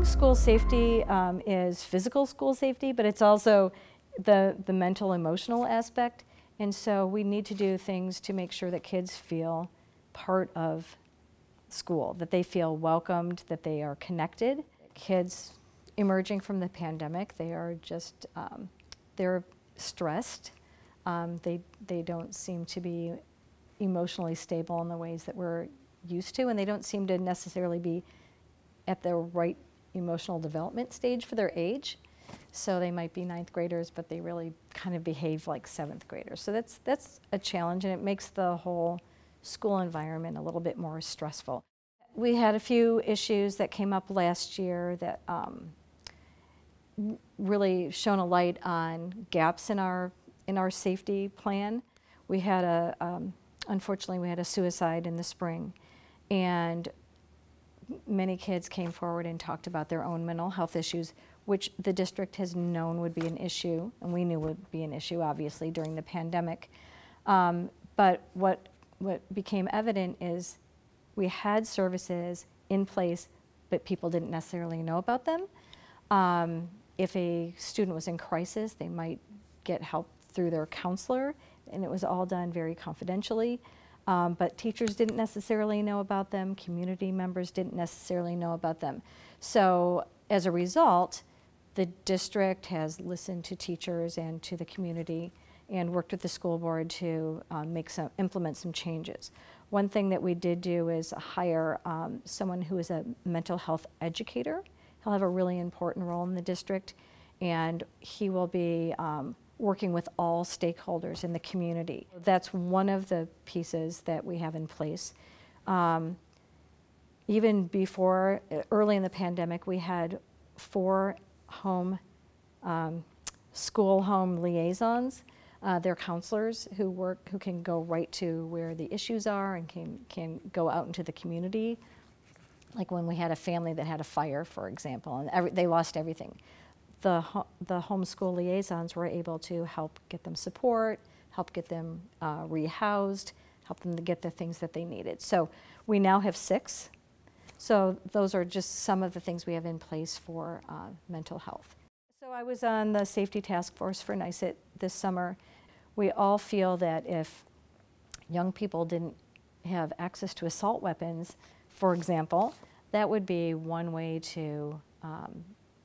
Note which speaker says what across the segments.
Speaker 1: think school safety is physical school safety, but it's also the mental, emotional aspect. And so we need to do things to make sure that kids feel part of school, that they feel welcomed, that they are connected. Kids emerging from the pandemic, they are just, they're stressed. They don't seem to be emotionally stable in the ways that we're used to, and they don't seem to necessarily be at the right emotional development stage for their age. So they might be ninth graders, but they really kind of behave like seventh graders. So that's a challenge, and it makes the whole school environment a little bit more stressful. We had a few issues that came up last year that really shone a light on gaps in our safety plan. We had unfortunately, we had a suicide in the spring, and many kids came forward and talked about their own mental health issues, which the district has known would be an issue, and we knew would be an issue, obviously, during the pandemic. But what became evident is we had services in place, but people didn't necessarily know about them. If a student was in crisis, they might get help through their counselor, and it was all done very confidentially. But teachers didn't necessarily know about them, community members didn't necessarily know about them. So as a result, the district has listened to teachers and to the community and worked with the school board to implement some changes. One thing that we did do is hire someone who is a mental health educator. He'll have a really important role in the district, and he will be working with all stakeholders in the community. That's one of the pieces that we have in place. Even before, early in the pandemic, we had 4 school-home liaisons. They're counselors who can go right to where the issues are and can go out into the community. Like when we had a family that had a fire, for example, and they lost everything. The homeschool liaisons were able to help get them support, help get them rehoused, help them to get the things that they needed. So we now have 6. So those are just some of the things we have in place for mental health. So I was on the safety task force for NYSET this summer. We all feel that if young people didn't have access to assault weapons, for example, that would be one way to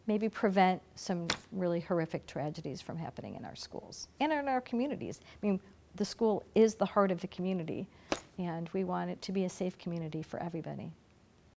Speaker 1: maybe prevent some really horrific tragedies from happening in our schools and in our communities. I mean, the school is the heart of the community, and we want it to be a safe community for everybody.